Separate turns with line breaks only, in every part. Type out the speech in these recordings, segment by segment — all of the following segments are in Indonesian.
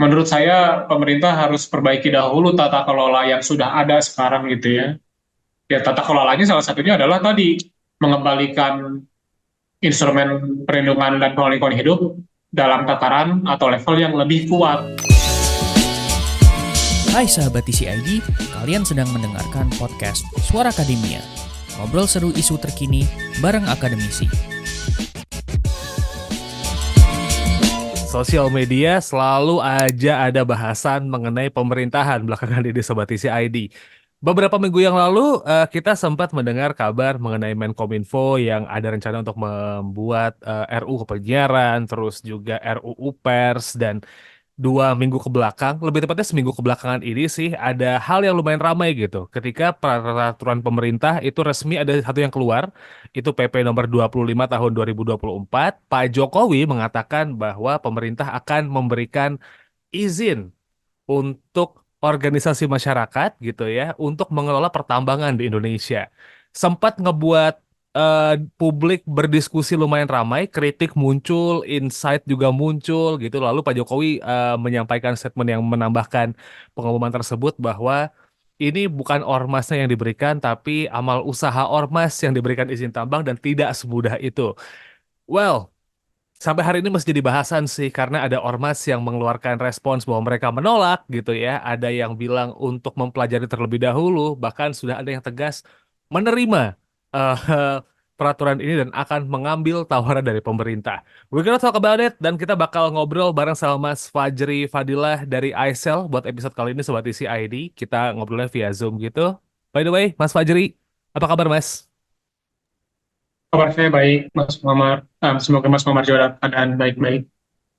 menurut saya pemerintah harus perbaiki dahulu tata kelola yang sudah ada sekarang gitu ya. Ya tata kelolanya salah satunya adalah tadi mengembalikan instrumen perlindungan dan pengelolaan lingkungan hidup dalam tataran atau level yang lebih kuat.
Hai sahabat TCID, kalian sedang mendengarkan podcast Suara Akademia. Ngobrol seru isu terkini bareng akademisi.
Sosial media selalu aja ada bahasan mengenai pemerintahan belakangan ini Sobat TCID. Beberapa minggu yang lalu kita sempat mendengar kabar mengenai Menkominfo yang ada rencana untuk membuat RUU Penyiaran, terus juga RUU Pers, dan 2 minggu ke belakang, lebih tepatnya seminggu kebelakangan ini sih ada hal yang lumayan ramai gitu. Ketika peraturan pemerintah itu resmi ada satu yang keluar, itu PP nomor 25 tahun 2024, Pak Jokowi mengatakan bahwa pemerintah akan memberikan izin untuk organisasi masyarakat gitu ya untuk mengelola pertambangan di Indonesia. Sempat ngebuat publik berdiskusi lumayan ramai, kritik muncul, insight juga muncul gitu. Lalu Pak Jokowi menyampaikan statement yang menambahkan pengumuman tersebut bahwa ini bukan ormasnya yang diberikan, tapi amal usaha ormas yang diberikan izin tambang dan tidak semudah itu. Well, sampai hari ini masih jadi bahasan sih karena ada ormas yang mengeluarkan respons bahwa mereka menolak gitu ya. Ada yang bilang untuk mempelajari terlebih dahulu, bahkan sudah ada yang tegas menerima eh, peraturan ini dan akan mengambil tawaran dari pemerintah. We're gonna talk about it dan kita bakal ngobrol bareng sama Mas Fajri Fadilah dari iCell buat episode kali ini Sobat Isi ID. Kita ngobrolnya via Zoom gitu. By the way, Mas Fajri, apa kabar Mas?
Kabar saya baik, Mas Muhammad. Semoga Mas Muhammad juga dalam keadaan baik-baik.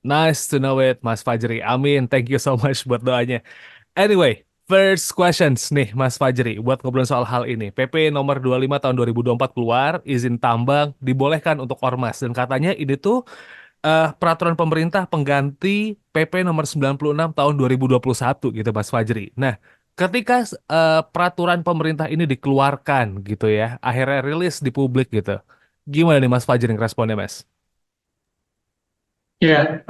Nice to know it, Mas Fajri. Amin. Thank you so much buat doanya. Anyway, first questions nih Mas Fajri buat ngobrol soal hal ini. PP nomor 25 tahun 2024 keluar, izin tambang dibolehkan untuk ormas dan katanya ini tuh peraturan pemerintah pengganti PP nomor 96 tahun 2021 gitu Mas Fajri. Nah, ketika peraturan pemerintah ini dikeluarkan gitu ya, akhirnya rilis di publik gitu. Gimana nih Mas Fajri responnya Mas?
Ya,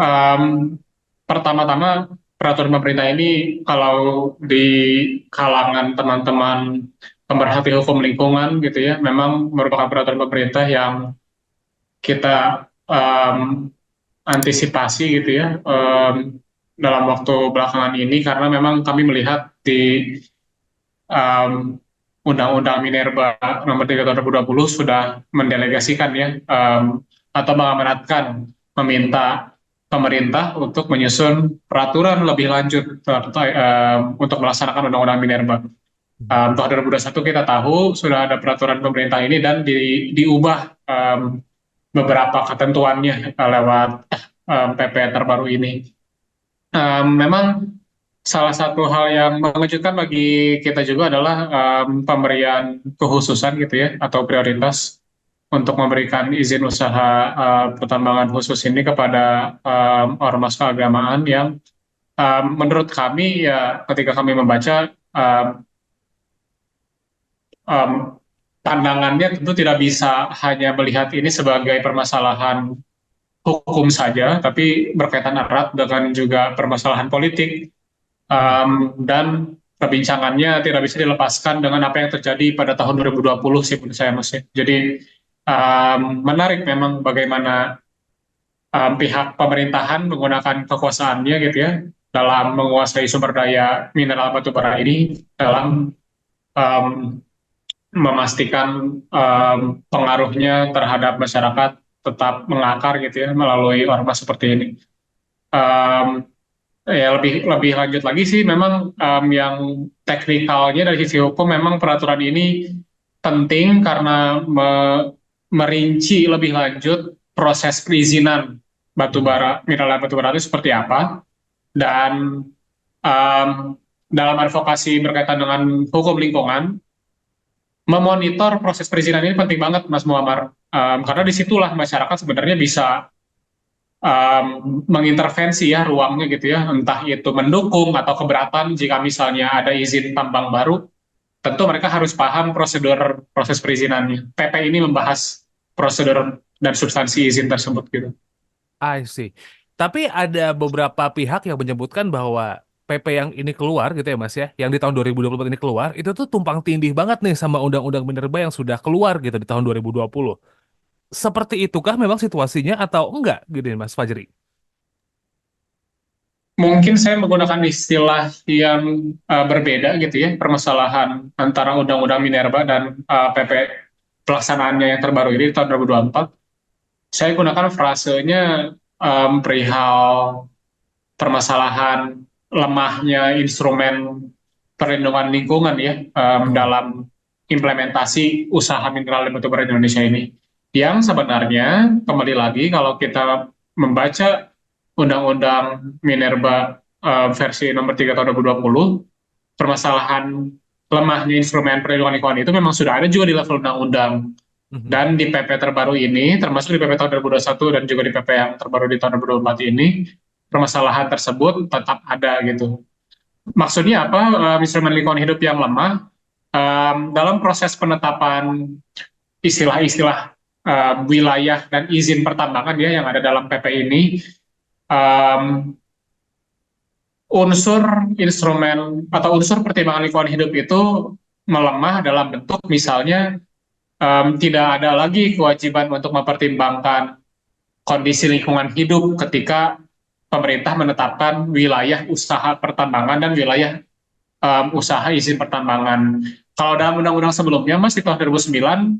pertama-tama peraturan pemerintah ini kalau di kalangan teman-teman pemerhati hukum lingkungan gitu ya, memang merupakan peraturan pemerintah yang kita antisipasi gitu ya dalam waktu belakangan ini karena memang kami melihat di um, Undang-Undang Minerba Nomor 3 Tahun 2020 sudah mendelegasikan ya atau mengamanatkan meminta pemerintah untuk menyusun peraturan lebih lanjut untuk melaksanakan Undang-Undang Minerba. Tahun 2021 kita tahu sudah ada peraturan pemerintah ini dan diubah beberapa ketentuannya lewat PP terbaru ini. Memang salah satu hal yang mengejutkan bagi kita juga adalah pemberian kekhususan gitu ya atau prioritas untuk memberikan izin usaha pertambangan khusus ini kepada ormas keagamaan yang menurut kami ya ketika kami membaca um, pandangannya tentu tidak bisa hanya melihat ini sebagai permasalahan hukum saja, tapi berkaitan erat dengan juga permasalahan politik dan perbincangannya tidak bisa dilepaskan dengan apa yang terjadi pada tahun 2020 sih menurut saya Mas. Jadi menarik memang bagaimana pihak pemerintahan menggunakan kekuasaannya gitu ya dalam menguasai sumber daya mineral batu bara ini dalam um, memastikan pengaruhnya terhadap masyarakat tetap mengakar gitu ya melalui ormas seperti ini. Um, Ya lebih lebih lanjut lagi sih memang yang teknikalnya dari sisi hukum memang peraturan ini penting karena merinci lebih lanjut proses perizinan mineral batu bara itu seperti apa dan um, dalam advokasi berkaitan dengan hukum lingkungan memonitor proses perizinan ini penting banget Mas Muammar karena disitulah masyarakat sebenarnya bisa mengintervensi ya ruangnya gitu ya, entah itu mendukung atau keberatan jika misalnya ada izin tambang baru, tentu mereka harus paham prosedur proses perizinannya. PP ini membahas prosedur dan substansi izin tersebut gitu.
I see. Tapi ada beberapa pihak yang menyebutkan bahwa PP yang ini keluar gitu ya Mas ya, yang di tahun 2024 ini keluar, itu tuh tumpang tindih banget nih sama Undang-Undang Minerba yang sudah keluar gitu di tahun 2020. Seperti itukah memang situasinya atau enggak gitu ya Mas Fajri?
Mungkin saya menggunakan istilah yang berbeda gitu ya, permasalahan antara Undang-Undang Minerba dan PP pelaksanaannya yang terbaru ini di tahun 2024. Saya gunakan frasenya perihal permasalahan lemahnya instrumen perlindungan lingkungan ya
Hmm.
dalam implementasi usaha mineral dan batubara di Indonesia ini. Yang sebenarnya kembali lagi kalau kita membaca Undang-Undang Minerba versi nomor 3 tahun 2020, permasalahan lemahnya instrumen perlindungan lingkungan itu memang sudah ada juga di level undang-undang.
Mhm.
Dan di PP terbaru ini, termasuk di PP tahun 2021 dan juga di PP yang terbaru di tahun 2024 ini, permasalahan tersebut tetap ada gitu. Maksudnya apa? Instrumen lingkungan hidup yang lemah dalam proses penetapan istilah-istilah wilayah dan izin pertambangan ya yang ada dalam PP ini, um, unsur instrumen atau unsur pertimbangan lingkungan hidup itu melemah dalam bentuk misalnya tidak ada lagi kewajiban untuk mempertimbangkan kondisi lingkungan hidup ketika pemerintah menetapkan wilayah usaha pertambangan dan wilayah usaha izin pertambangan. Kalau dalam undang-undang sebelumnya, Mas, di tahun 2009,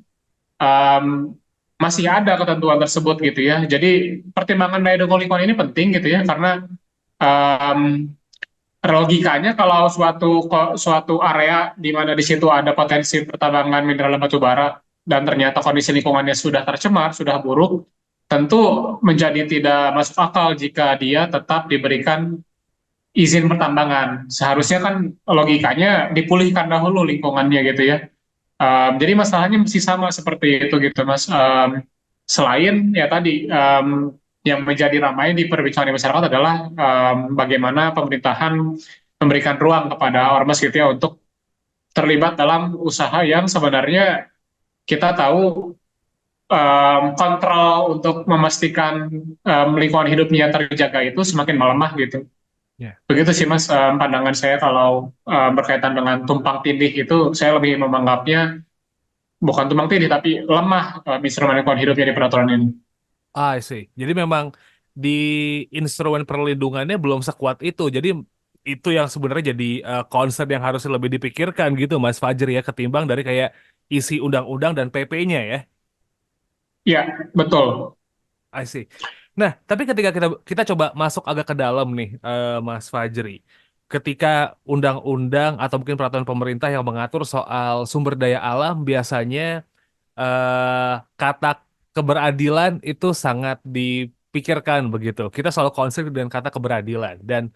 um, masih ada ketentuan tersebut gitu ya. Jadi pertimbangan daya dukung lingkungan ini penting gitu ya, karena um, logikanya kalau suatu area di mana di situ ada potensi pertambangan mineral dan batu bara dan ternyata kondisi lingkungannya sudah tercemar, sudah buruk, tentu menjadi tidak masuk akal jika dia tetap diberikan izin pertambangan. Seharusnya kan logikanya dipulihkan dahulu lingkungannya gitu ya. Jadi masalahnya masih sama seperti itu gitu Mas. Selain ya tadi yang menjadi ramai di perbincangan di masyarakat adalah bagaimana pemerintahan memberikan ruang kepada ormas gitu ya untuk terlibat dalam usaha yang sebenarnya kita tahu kontrol untuk memastikan lingkungan hidupnya terjaga itu semakin melemah gitu.
Ya.
Begitu sih Mas, pandangan saya kalau berkaitan dengan tumpang tindih itu saya lebih menganggapnya bukan tumpang tindih tapi lemah instrumen lingkungan hidupnya di peraturan ini.
I see. Jadi memang di instrumen perlindungannya belum sekuat itu. Jadi itu yang sebenarnya jadi concern yang harusnya lebih dipikirkan gitu Mas Fajri ya, ketimbang dari kayak isi undang-undang dan PP-nya ya.
Ya, betul.
I see. Nah, tapi ketika kita kita coba masuk agak ke dalam nih, Mas Fajri, ketika undang-undang atau mungkin peraturan pemerintah yang mengatur soal sumber daya alam, biasanya kata keberadilan itu sangat dipikirkan begitu. Kita selalu concern dengan kata keberadilan. Dan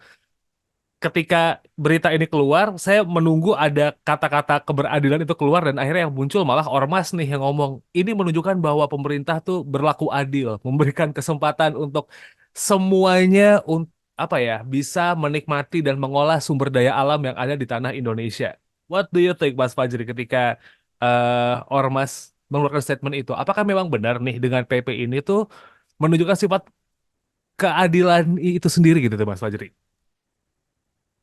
ketika berita ini keluar, saya menunggu ada kata-kata keberadilan itu keluar dan akhirnya yang muncul malah ormas nih yang ngomong ini menunjukkan bahwa pemerintah tuh berlaku adil, memberikan kesempatan untuk semuanya apa ya bisa menikmati dan mengolah sumber daya alam yang ada di tanah Indonesia. What do you think, Mas Fajri, ketika ormas mengeluarkan statement itu? Apakah memang benar nih dengan PP ini tuh menunjukkan sifat keadilan itu sendiri gitu tuh, Mas Fajri?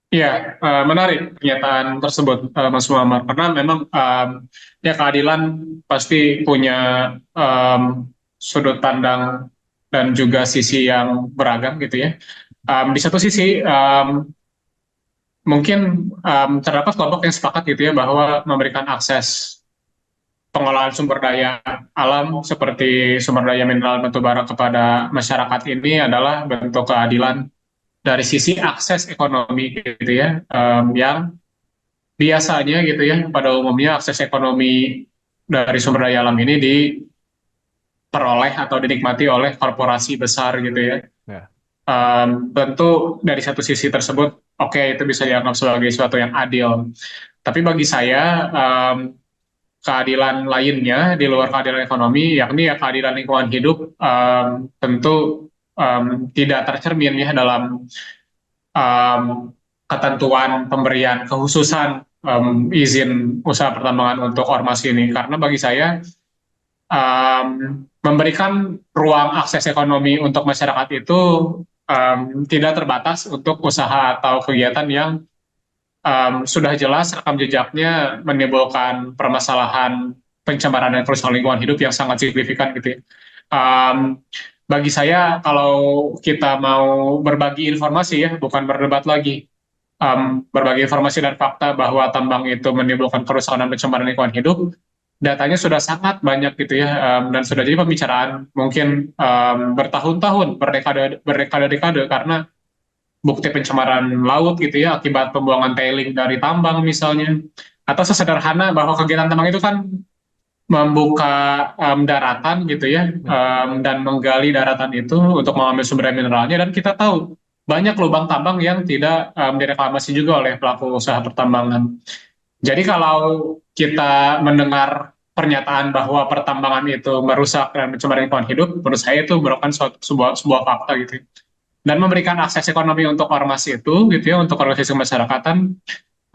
Ya, menarik pernyataan tersebut, Mas Muhammad. Karena memang ya keadilan pasti punya sudut pandang dan juga sisi yang beragam gitu ya. Di satu sisi mungkin terdapat kelompok yang sepakat gitu ya bahwa memberikan akses pengolahan sumber daya alam seperti sumber daya mineral batu bara kepada masyarakat ini adalah bentuk keadilan dari sisi akses ekonomi gitu ya, yang biasanya gitu ya pada umumnya akses ekonomi dari sumber daya alam ini diperoleh atau dinikmati oleh korporasi besar gitu ya.
Ya.
Tentu dari satu sisi tersebut oke, itu bisa dianggap sebagai sesuatu yang adil. Tapi bagi saya keadilan lainnya di luar keadilan ekonomi, yakni ya keadilan lingkungan hidup, tentu tidak tercermin ya dalam um, ketentuan pemberian kekhususan izin usaha pertambangan untuk ormas ini. Karena bagi saya memberikan ruang akses ekonomi untuk masyarakat itu tidak terbatas untuk usaha atau kegiatan yang sudah jelas rekam jejaknya menimbulkan permasalahan pencemaran dan kerusakan lingkungan hidup yang sangat signifikan gitu ya. Um, Bagi saya kalau kita mau berbagi informasi ya, bukan berdebat lagi, berbagi informasi dan fakta bahwa tambang itu menimbulkan kerusakan dan pencemaran lingkungan hidup, datanya sudah sangat banyak gitu ya, dan sudah jadi pembicaraan mungkin bertahun-tahun, berdekade-dekade karena bukti pencemaran laut gitu ya akibat pembuangan tailing dari tambang misalnya, atau sesederhana bahwa kegiatan tambang itu kan membuka daratan gitu ya, dan menggali daratan itu untuk mengambil sumber daya mineralnya, dan kita tahu banyak lubang tambang yang tidak direklamasi juga oleh pelaku usaha pertambangan. Jadi kalau kita mendengar pernyataan bahwa pertambangan itu merusak dan mencemari lingkungan hidup, menurut saya itu merupakan sebuah fakta gitu ya. Dan memberikan akses ekonomi untuk ormas itu gitu ya, untuk organisasi kemasyarakatan,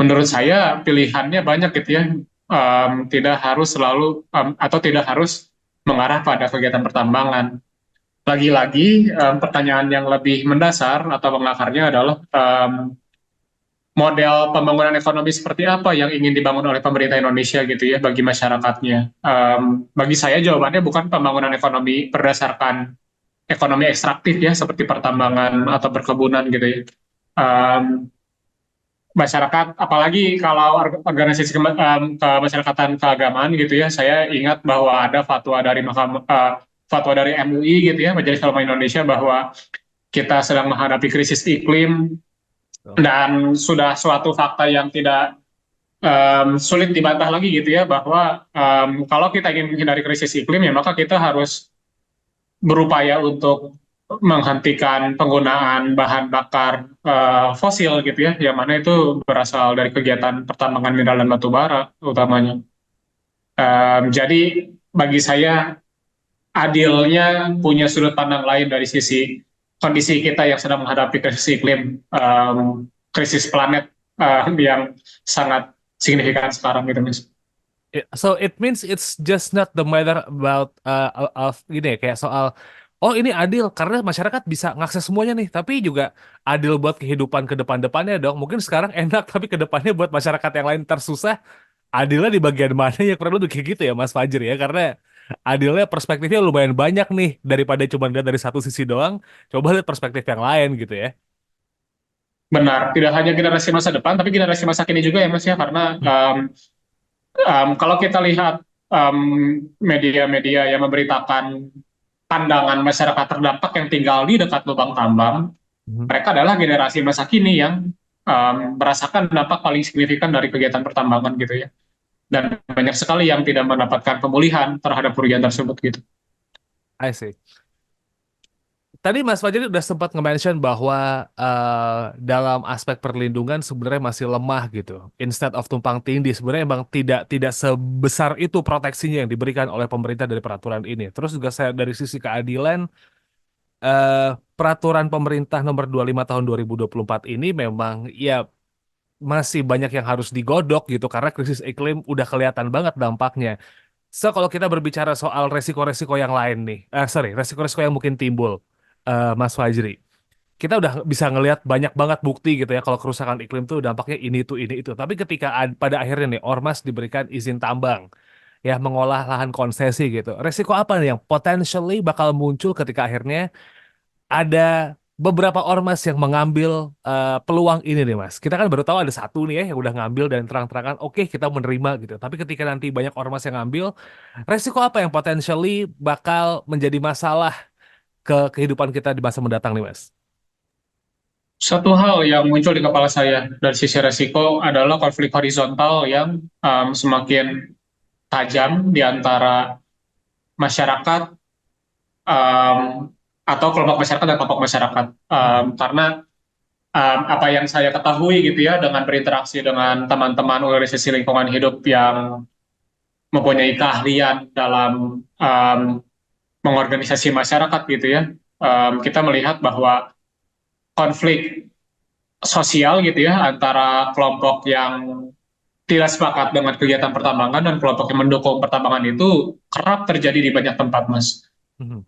menurut saya pilihannya banyak gitu ya. Tidak harus selalu atau tidak harus mengarah pada kegiatan pertambangan. Lagi-lagi pertanyaan yang lebih mendasar atau mengakarnya adalah model pembangunan ekonomi seperti apa yang ingin dibangun oleh pemerintah Indonesia gitu ya bagi masyarakatnya. Bagi saya jawabannya bukan pembangunan ekonomi berdasarkan ekonomi ekstraktif ya seperti pertambangan atau perkebunan gitu ya. Um, Masyarakat, apalagi kalau organisasi kemasyarakatan keagamaan gitu ya, saya ingat bahwa ada fatwa dari MUI gitu ya, Majelis Ulama Indonesia, bahwa kita sedang menghadapi krisis iklim, dan sudah suatu fakta yang tidak sulit dibantah lagi gitu ya, bahwa kalau kita ingin menghindari krisis iklim ya maka kita harus berupaya untuk menghentikan penggunaan bahan bakar fosil gitu ya, yang mana itu berasal dari kegiatan pertambangan mineral dan batu bara utamanya. Jadi bagi saya adilnya punya sudut pandang lain dari sisi kondisi kita yang sedang menghadapi krisis iklim, krisis planet yang sangat signifikan sekarang gitu Mas.
So it means it's just not the matter about of gini ya, kayak soal oh ini adil karena masyarakat bisa ngakses semuanya nih, tapi juga adil buat kehidupan ke depan-depannya dong. Mungkin sekarang enak tapi ke depannya buat masyarakat yang lain tersusah. Adilnya di bagian mana ya, kurang lebih kayak gitu ya Mas Fajri ya, karena adilnya perspektifnya lumayan banyak nih daripada cuma lihat dari satu sisi doang. Coba lihat perspektif yang lain gitu ya.
Benar, tidak hanya generasi masa depan, tapi generasi masa kini juga ya Mas ya, karena
Hmm.
kalau kita lihat media-media yang memberitakan pandangan masyarakat terdampak yang tinggal di dekat lubang tambang,
Mhm.
mereka adalah generasi masa kini yang merasakan dampak paling signifikan dari kegiatan pertambangan gitu ya. Dan banyak sekali yang tidak mendapatkan pemulihan terhadap kerugian tersebut gitu.
I see. Tadi Mas Fajri udah sempat nge-mention bahwa dalam aspek perlindungan sebenarnya masih lemah gitu. Instead of tumpang tindih, sebenarnya emang tidak sebesar itu proteksinya yang diberikan oleh pemerintah dari peraturan ini. Terus juga saya dari sisi keadilan, peraturan pemerintah nomor 25 tahun 2024 ini memang ya masih banyak yang harus digodok gitu karena krisis iklim udah kelihatan banget dampaknya. So kalau kita berbicara soal resiko-resiko yang lain nih, resiko-resiko yang mungkin timbul, Mas Fajri. Kita udah bisa ngelihat banyak banget bukti gitu ya kalau kerusakan iklim tuh dampaknya ini itu. Tapi ketika pada akhirnya nih Ormas diberikan izin tambang, ya mengolah lahan konsesi gitu. Resiko apa nih yang potentially bakal muncul ketika akhirnya ada beberapa ormas yang mengambil peluang ini nih Mas. Kita kan baru tahu ada satu nih ya yang udah ngambil dan terang-terangan oke kita menerima gitu. Tapi ketika nanti banyak ormas yang ngambil, resiko apa yang potentially bakal menjadi masalah ke kehidupan kita di masa mendatang nih Mas?
Satu hal yang muncul di kepala saya dari sisi resiko adalah konflik horizontal yang semakin tajam di antara masyarakat, atau kelompok masyarakat dan kelompok masyarakat. Karena apa yang saya ketahui gitu ya dengan berinteraksi dengan teman-teman organisasi lingkungan hidup yang mempunyai keahlian dalam mengorganisasi masyarakat gitu ya, kita melihat bahwa konflik sosial gitu ya antara kelompok yang tidak sepakat dengan kegiatan pertambangan dan kelompok yang mendukung pertambangan itu kerap terjadi di banyak tempat, Mas.
Mhm.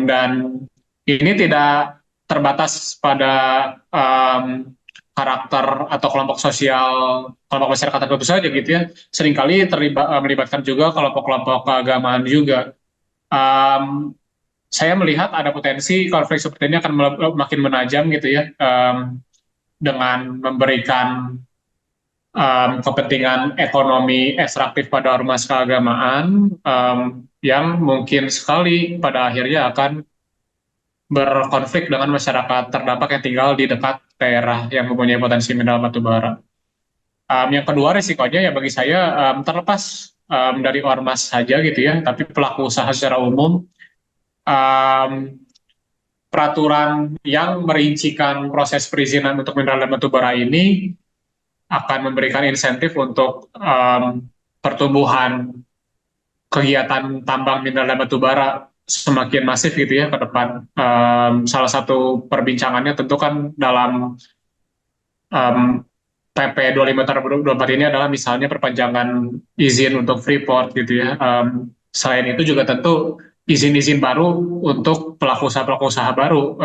Dan ini tidak terbatas pada karakter atau kelompok sosial, kelompok masyarakat tertentu saja gitu ya. Seringkali melibatkan juga kelompok-kelompok keagamaan juga. Um, saya melihat ada potensi konflik seperti ini akan makin menajam gitu ya, dengan memberikan kepentingan ekonomi ekstraktif pada ormas keagamaan, yang mungkin sekali pada akhirnya akan berkonflik dengan masyarakat terdampak yang tinggal di dekat daerah yang mempunyai potensi mineral batu bara. Yang kedua risikonya ya bagi saya, terlepas dari ormas saja gitu ya, tapi pelaku usaha secara umum, um, peraturan yang merincikan proses perizinan untuk mineral dan batu bara ini akan memberikan insentif untuk pertumbuhan kegiatan tambang mineral dan batu bara semakin masif gitu ya ke depan. Salah satu perbincangannya tentu kan dalam um, PP 25 tahun 2024 ini adalah misalnya perpanjangan izin untuk Freeport gitu ya. Selain itu juga tentu izin-izin baru untuk pelaku usaha baru.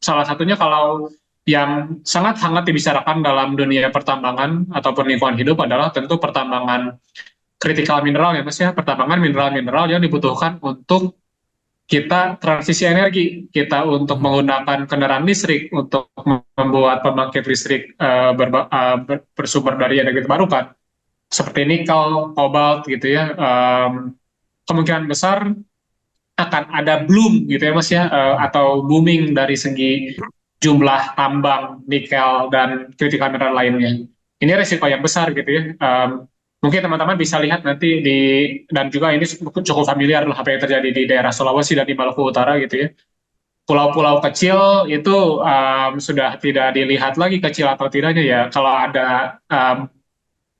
Salah satunya kalau yang sangat hangat dibicarakan dalam dunia pertambangan ataupun lingkungan hidup adalah tentu pertambangan kritikal mineral ya Mas ya, pertambangan mineral-mineral yang dibutuhkan untuk kita transisi energi, kita untuk
Mhm.
menggunakan kendaraan listrik, untuk membuat pembangkit listrik bersumber dari energi terbarukan, seperti nikel, kobalt gitu ya. Kemungkinan besar akan ada boom gitu ya Mas ya, atau booming dari segi jumlah tambang nikel dan kritikal mineral lainnya. Ini resiko yang besar gitu ya. Mungkin teman-teman bisa lihat nanti dan juga ini cukup familiar lah apa yang terjadi di daerah Sulawesi dan di Maluku Utara gitu ya. Pulau-pulau kecil itu sudah tidak dilihat lagi kecil atau tidaknya ya. Kalau ada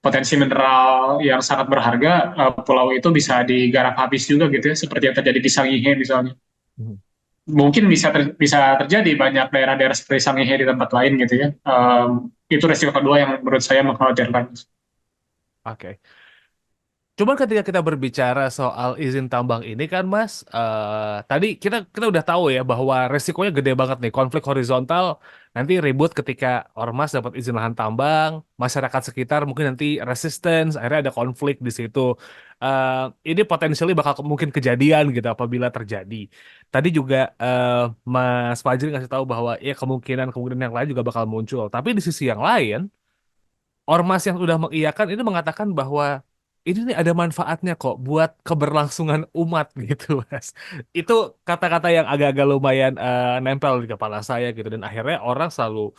potensi mineral yang sangat berharga, pulau itu bisa digarap habis juga gitu ya, seperti yang terjadi di Sangihe misalnya.
Mhm.
Mungkin bisa terjadi banyak daerah-daerah seperti Sangihe di tempat lain gitu ya. Itu resiko kedua yang menurut saya mengkhawatirkan.
Oke. Cuman ketika kita berbicara soal izin tambang ini kan Mas, tadi kita udah tahu ya bahwa resikonya gede banget nih, konflik horizontal, nanti ribut ketika ormas dapat izin lahan tambang, masyarakat sekitar mungkin nanti resistance, akhirnya ada konflik di situ. Ini potensialnya bakal mungkin kejadian gitu apabila terjadi. Tadi juga Mas Fajri ngasih tahu bahwa ya kemungkinan yang lain juga bakal muncul. Tapi di sisi yang lain, ormas yang sudah mengiyakan ini mengatakan bahwa ini nih ada manfaatnya kok buat keberlangsungan umat gitu, Mas. Itu kata-kata yang agak-agak lumayan nempel di kepala saya gitu dan akhirnya orang selalu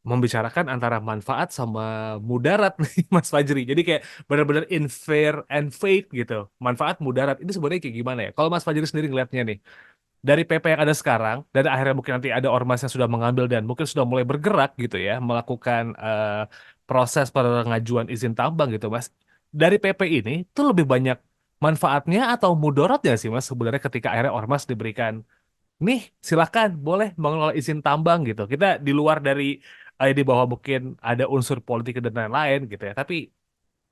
membicarakan antara manfaat sama mudarat nih, Mas Fajri. Jadi kayak benar-benar in fair and faith gitu. Manfaat mudarat ini sebenarnya kayak gimana ya? Kalau Mas Fajri sendiri ngelihatnya nih, dari PP yang ada sekarang dan akhirnya mungkin nanti ada ormas yang sudah mengambil dan mungkin sudah mulai bergerak gitu ya melakukan proses pengajuan izin tambang gitu Mas. Dari PP ini tuh lebih banyak manfaatnya atau mudaratnya sih Mas sebenarnya ketika akhirnya ormas diberikan nih silakan boleh mengelola izin tambang gitu. Kita di luar dari di bawah mungkin ada unsur politik dan lain-lain gitu ya. Tapi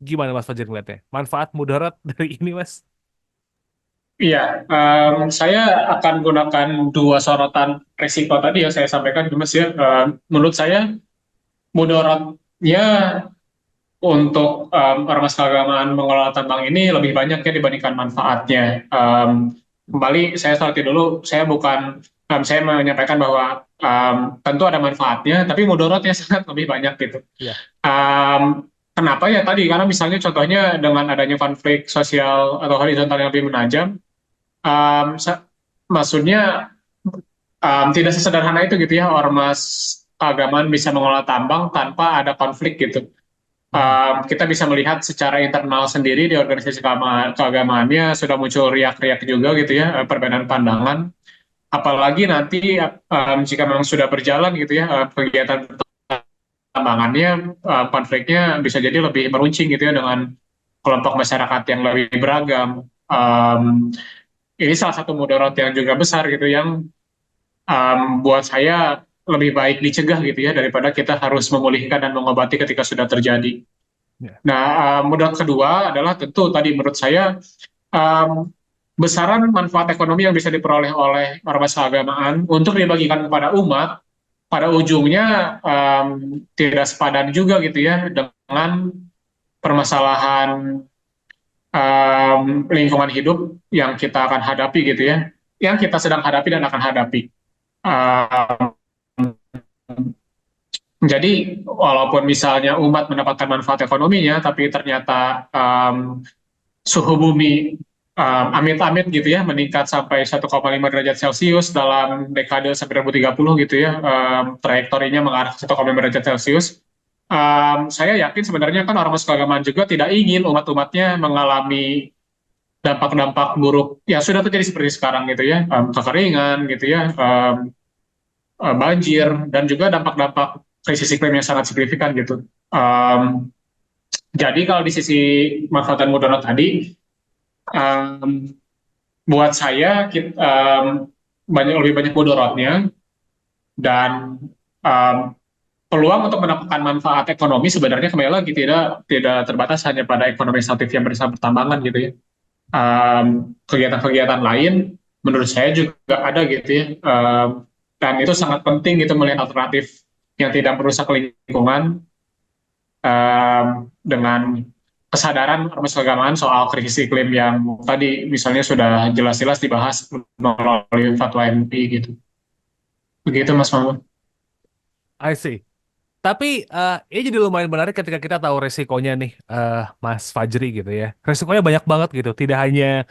gimana Mas Fajar ngeliatnya? Manfaat mudarat dari ini Mas?
Iya, saya akan gunakan dua sorotan risiko tadi yang saya sampaikan, Mas ya. Menurut saya, mudaratnya untuk ormas keagamaan mengelola tambang ini lebih banyak ya dibandingkan manfaatnya. Kembali saya soroti dulu, saya menyampaikan bahwa tentu ada manfaatnya, tapi mudaratnya sangat lebih banyak gitu.
Iya.
Kenapa ya tadi? Karena misalnya contohnya dengan adanya konflik sosial atau horizontal yang lebih menajam, um, maksudnya tidak sesederhana itu gitu ya, ormas keagamaan bisa mengelola tambang tanpa ada konflik gitu.
Mhm.
Kita bisa melihat secara internal sendiri di organisasi keagamaannya sudah muncul riak-riak juga gitu ya, perbedaan pandangan. Apalagi nanti jika memang sudah berjalan gitu ya, kegiatan pertambangannya, konfliknya bisa jadi lebih meruncing gitu ya dengan kelompok masyarakat yang lebih beragam. Ini salah satu mudarat yang juga besar gitu yang buat saya lebih baik dicegah gitu ya daripada kita harus memulihkan dan mengobati ketika sudah terjadi.
Ya.
Nah, mudarat kedua adalah tentu tadi menurut saya, um, besaran manfaat ekonomi yang bisa diperoleh oleh ormas keagamaan untuk dibagikan kepada umat pada ujungnya tidak sepadan juga gitu ya dengan permasalahan lingkungan hidup yang kita akan hadapi gitu ya, yang kita sedang hadapi dan akan hadapi. Um, jadi walaupun misalnya umat mendapatkan manfaat ekonominya, tapi ternyata suhu bumi amit-amit gitu ya meningkat sampai 1,5 derajat Celcius dalam dekade sampai 2030 gitu ya, trajektorinya mengarah ke 1,5 derajat Celcius. Saya yakin sebenarnya kan ormas keagamaan juga tidak ingin umat-umatnya mengalami dampak-dampak buruk yang sudah terjadi seperti sekarang gitu ya, kekeringan gitu ya, banjir dan juga dampak-dampak krisis iklim yang sangat signifikan gitu. Jadi kalau di sisi manfaat dan mudarat tadi, um, buat saya lebih banyak mudaratnya dan um, peluang untuk mendapatkan manfaat ekonomi sebenarnya kembali lagi tidak terbatas hanya pada ekonomi ekstraktif yang bersama pertambangan gitu ya. Kegiatan-kegiatan lain menurut saya juga ada gitu ya, dan itu sangat penting gitu melihat alternatif yang tidak merusak lingkungan, dengan kesadaran ormas keagamaan soal krisis iklim yang tadi misalnya sudah jelas-jelas dibahas melalui fatwa MUI gitu. Begitu Mas Mamun.
I see. Tapi ini jadi lumayan menarik ketika kita tahu resikonya nih, Mas Fajri gitu ya. Resikonya banyak banget gitu. Tidak hanya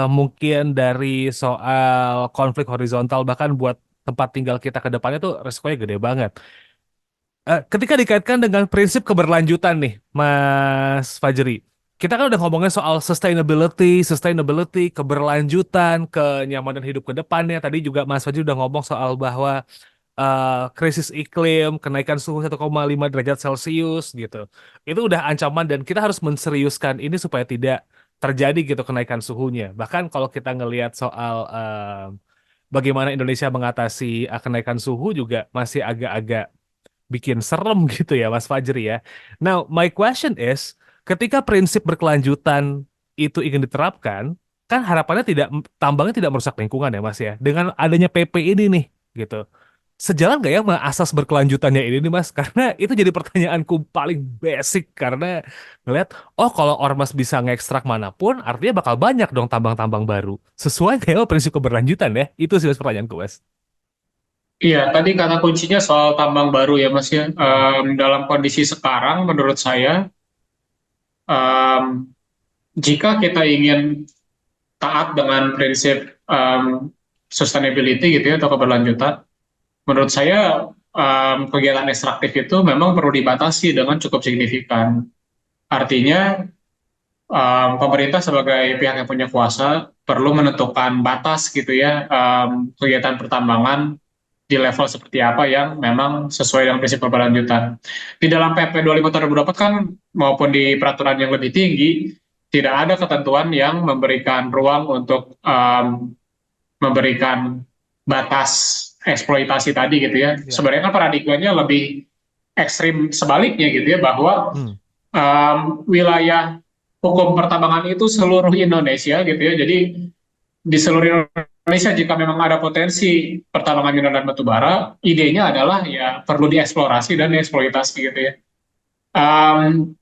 mungkin dari soal konflik horizontal, bahkan buat tempat tinggal kita ke depannya tuh resikonya gede banget. Ketika dikaitkan dengan prinsip keberlanjutan nih, Mas Fajri, kita kan udah ngomongin soal sustainability, keberlanjutan, kenyamanan hidup ke depannya. Tadi juga Mas Fajri udah ngomong soal bahwa krisis iklim, kenaikan suhu 1,5 derajat Celcius gitu. Itu udah ancaman dan kita harus menseriuskan ini supaya tidak terjadi gitu kenaikan suhunya. Bahkan kalau kita ngelihat soal bagaimana Indonesia mengatasi kenaikan suhu juga masih agak-agak bikin serem gitu ya Mas Fajri ya. Now, my question is, ketika prinsip berkelanjutan itu ingin diterapkan, kan harapannya tambangnya tidak merusak lingkungan ya Mas ya. Dengan adanya PP ini nih gitu. Sejalan nggak ya sama asas berkelanjutannya ini nih Mas? Karena itu jadi pertanyaanku paling basic karena ngeliat, oh kalau ormas bisa ngekstrak manapun, artinya bakal banyak dong tambang-tambang baru. Sesuai nggak ya prinsip keberlanjutan ya? Itu sih Mas pertanyaanku Mas.
Iya, tadi kata kuncinya soal tambang baru ya Mas ya.
Hmm.
Dalam kondisi sekarang menurut saya, em, jika kita ingin taat dengan prinsip sustainability gitu ya atau keberlanjutan, menurut saya kegiatan ekstraktif itu memang perlu dibatasi dengan cukup signifikan. Artinya pemerintah sebagai pihak yang punya kuasa perlu menentukan batas gitu ya, kegiatan pertambangan di level seperti apa yang memang sesuai dengan prinsip keberlanjutan. Di dalam PP 25 tahun 2024 kan maupun di peraturan yang lebih tinggi tidak ada ketentuan yang memberikan ruang untuk memberikan batas eksploitasi tadi gitu ya.
Ya.
Sebenarnya kan paradigmanya lebih ekstrim sebaliknya gitu ya, bahwa
Hmm.
wilayah hukum pertambangan itu seluruh Indonesia gitu ya. Jadi di seluruh Indonesia jika memang ada potensi pertambangan mineral dan batu bara, idenya adalah ya perlu dieksplorasi dan dieksploitasi gitu ya. Um,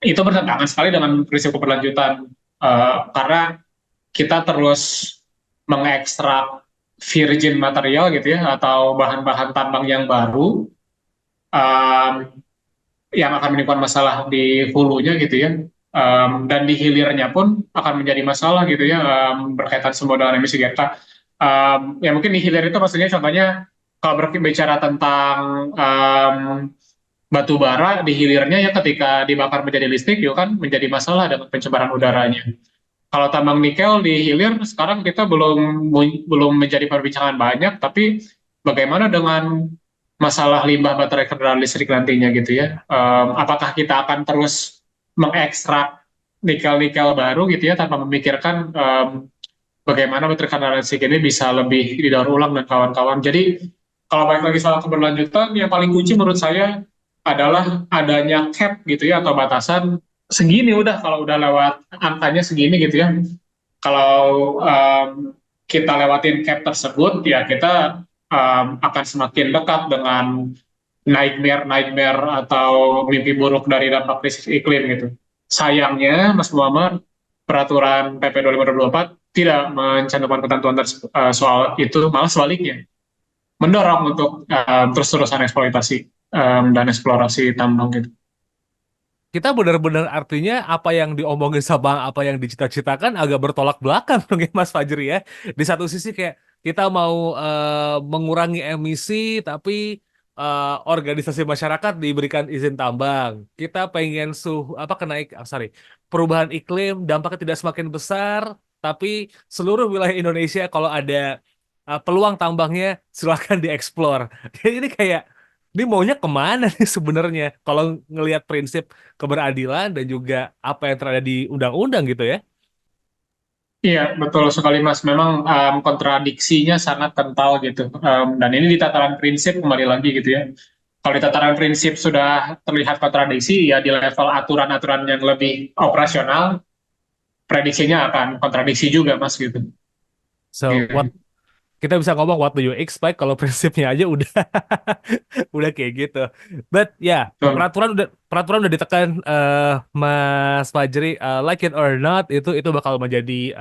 itu bertentangan sekali dengan prinsip keberlanjutan, karena kita terus mengekstrak virgin material gitu ya atau bahan-bahan tambang yang baru, um, yang akan menimbulkan masalah di hulunya gitu ya, dan di hilirnya pun akan menjadi masalah gitu ya, berkaitan semua dengan emisi GHG. Ya mungkin di hilir itu maksudnya contohnya kalau berbicara tentang batu bara di hilirnya ya ketika dibakar menjadi listrik itu kan menjadi masalah dengan pencemaran udaranya. Kalau tambang nikel di hilir sekarang kita belum menjadi perbincangan banyak, tapi bagaimana dengan masalah limbah baterai kendaraan listrik nantinya gitu ya? Apakah kita akan terus mengekstrak nikel-nikel baru gitu ya tanpa memikirkan bagaimana baterai kendaraan listrik ini bisa lebih didaur ulang dan kawan-kawan. Jadi kalau balik lagi soal keberlanjutan, yang paling kunci menurut saya adalah adanya cap gitu ya atau batasan segini udah, kalau udah lewat angkanya segini gitu ya, Kalau kita lewatin cap tersebut, ya kita akan semakin dekat dengan nightmare atau mimpi buruk dari dampak krisis iklim gitu. Sayangnya, Mas Muhammad, peraturan PP 2024 tidak mencantumkan ketentuan soal itu, malah sebaliknya mendorong untuk terus-terusan eksploitasi dan eksplorasi tambang gitu.
Kita benar-benar artinya apa yang diomongin sama apa yang dicita-citakan agak bertolak belakang dong ya Mas Fajri ya. Di satu sisi kayak kita mau mengurangi emisi tapi organisasi masyarakat diberikan izin tambang. Kita pengen perubahan iklim dampaknya tidak semakin besar tapi seluruh wilayah Indonesia kalau ada peluang tambangnya silakan dieksplor. Jadi ini kayak ini maunya kemana nih sebenarnya kalau ngelihat prinsip keberadilan dan juga apa yang terada di undang-undang gitu ya.
Iya, betul sekali Mas. Memang kontradiksinya sangat kental gitu. Dan ini di tataran prinsip kembali lagi gitu ya. Kalau di tataran prinsip sudah terlihat kontradiksi, ya di level aturan-aturan yang lebih operasional, prediksinya akan kontradiksi juga Mas gitu.
So,
Iya,
kita bisa ngomong what do you expect kalau prinsipnya aja udah udah kayak gitu. But ya,
betul.
peraturan udah ditekan Mas Fajri, like it or not itu bakal menjadi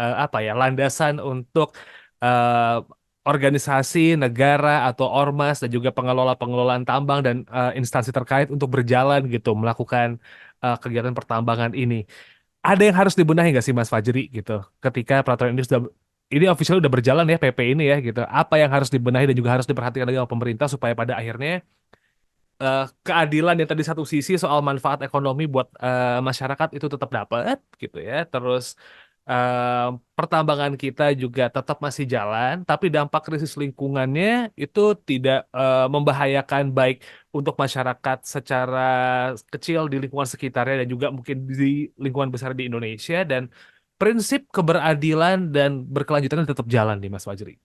landasan untuk eh, organisasi negara atau ormas dan juga pengelolaan tambang dan instansi terkait untuk berjalan gitu melakukan kegiatan pertambangan ini. Ada yang harus dibenahi nggak sih Mas Fajri gitu ketika peraturan ini official udah berjalan ya PP ini ya gitu. Apa yang harus dibenahi dan juga harus diperhatikan lagi sama pemerintah supaya pada akhirnya keadilan yang tadi satu sisi soal manfaat ekonomi buat masyarakat itu tetap dapat gitu ya. Terus eh, pertambangan kita juga tetap masih jalan, tapi dampak krisis lingkungannya itu tidak membahayakan baik untuk masyarakat secara kecil di lingkungan sekitarnya dan juga mungkin di lingkungan besar di Indonesia dan prinsip keberadilan dan berkelanjutan tetap jalan nih Mas Fajri.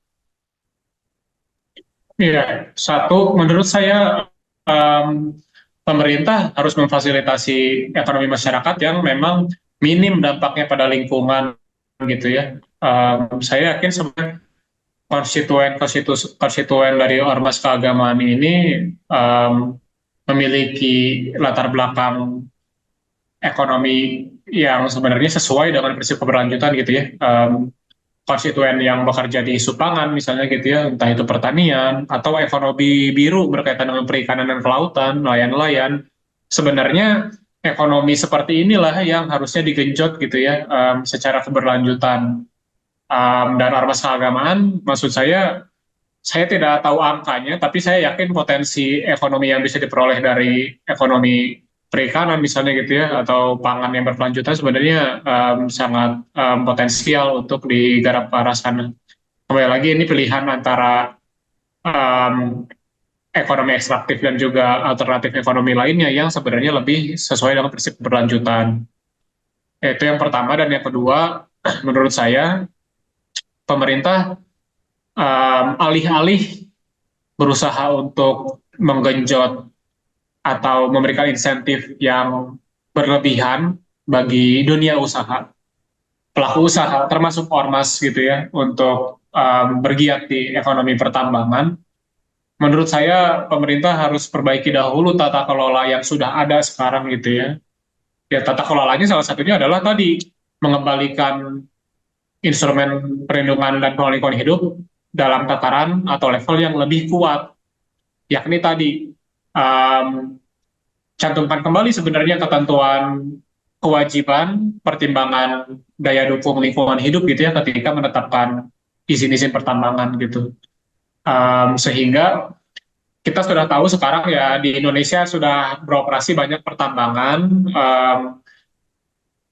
Iya, satu, menurut saya em, pemerintah harus memfasilitasi ekonomi masyarakat yang memang minim dampaknya pada lingkungan gitu ya. Saya yakin sebenarnya konstituen dari ormas keagamaan ini em, memiliki latar belakang ekonomi yang sebenarnya sesuai dengan prinsip keberlanjutan gitu ya. Konstituen yang bekerja di isu pangan misalnya gitu ya, entah itu pertanian atau ekonomi biru berkaitan dengan perikanan dan kelautan, nelayan-nelayan. Sebenarnya ekonomi seperti inilah yang harusnya digenjot gitu ya, secara keberlanjutan. Dan ormas keagamaan, maksud saya tidak tahu angkanya, tapi saya yakin potensi ekonomi yang bisa diperoleh dari ekonomi perikanan misalnya gitu ya, atau pangan yang berkelanjutan sebenarnya sangat potensial untuk digarap ke arah sana. Kembali lagi ini pilihan antara um, ekonomi ekstraktif dan juga alternatif ekonomi lainnya yang sebenarnya lebih sesuai dengan prinsip keberlanjutan. Itu yang pertama, dan yang kedua, menurut saya pemerintah alih-alih berusaha untuk menggenjot atau memberikan insentif yang berlebihan bagi dunia usaha, pelaku usaha, termasuk ormas gitu ya, untuk bergiat di ekonomi pertambangan. Menurut saya pemerintah harus perbaiki dahulu tata kelola yang sudah ada sekarang gitu ya. Ya tata kelolanya salah satunya adalah tadi mengembalikan instrumen perlindungan dan pengelolaan lingkungan hidup dalam tataran atau level yang lebih kuat, yakni tadi um, cantumkan kembali sebenarnya ketentuan kewajiban pertimbangan daya dukung lingkungan hidup gitu ya ketika menetapkan izin-izin pertambangan gitu. Sehingga kita sudah tahu sekarang ya di Indonesia sudah beroperasi banyak pertambangan.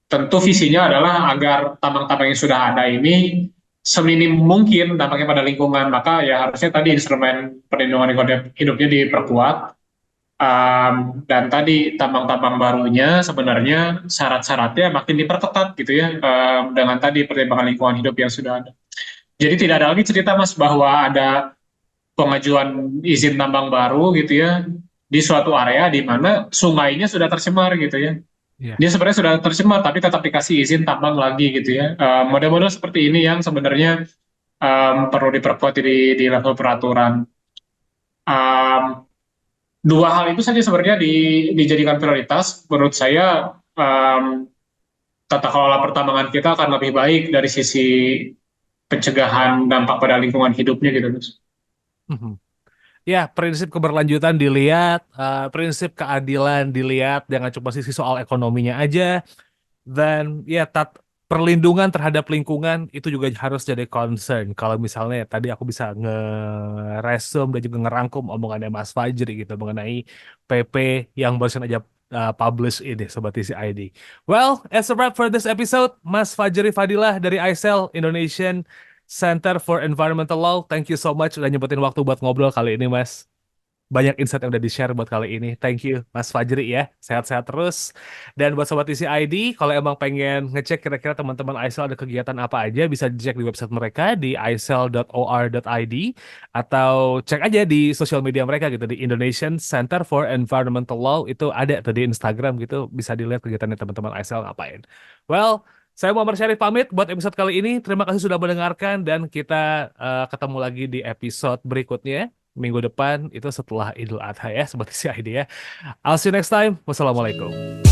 Tentu visinya adalah agar tambang-tambang yang sudah ada ini seminim mungkin dampaknya pada lingkungan. Maka ya harusnya tadi instrumen perlindungan lingkungan hidupnya diperkuat. Dan tadi tambang-tambang barunya sebenarnya syarat-syaratnya makin diperketat gitu ya, dengan tadi pertimbangan lingkungan hidup yang sudah ada. Jadi tidak ada lagi cerita Mas bahwa ada pengajuan izin tambang baru gitu ya di suatu area di mana sungainya sudah tercemar gitu ya.
Iya.
Dia sebenarnya sudah tercemar, tapi tetap dikasih izin tambang lagi gitu ya. Model-model seperti ini yang sebenarnya perlu diperkuat di level peraturan. Um, Dua hal itu saja sebenarnya dijadikan prioritas. Menurut saya, tata kelola pertambangan kita akan lebih baik dari sisi pencegahan dampak pada lingkungan hidupnya gitu, Mas.
Mhm. Ya, prinsip keberlanjutan dilihat, prinsip keadilan dilihat, jangan cuma sisi soal ekonominya aja. Dan ya, perlindungan terhadap lingkungan itu juga harus jadi concern. Kalau misalnya tadi aku bisa nge-resume dan juga ngerangkum omongannya Mas Fajri gitu mengenai PP yang barusan aja publish ini Sobat TC ID. Well, as a wrap for this episode, Mas Fajri Fadilah dari ICEL Indonesian Center for Environmental Law. Thank you so much udah nyempetin waktu buat ngobrol kali ini, Mas. Banyak insight yang udah di-share buat kali ini. Thank you, Mas Fajri ya. Sehat-sehat terus. Dan buat Sobat TCID, kalau emang pengen ngecek kira-kira teman-teman ICEL ada kegiatan apa aja, bisa dicek di website mereka di icel.or.id atau cek aja di sosial media mereka gitu, di Indonesian Center for Environmental Law. Itu ada tuh di Instagram gitu, bisa dilihat kegiatannya teman-teman ICEL ngapain. Well, saya Muhammad Syarif pamit buat episode kali ini. Terima kasih sudah mendengarkan dan kita ketemu lagi di episode berikutnya minggu depan itu setelah Idul Adha ya seperti si ID ya. I'll see you next time. Wassalamualaikum.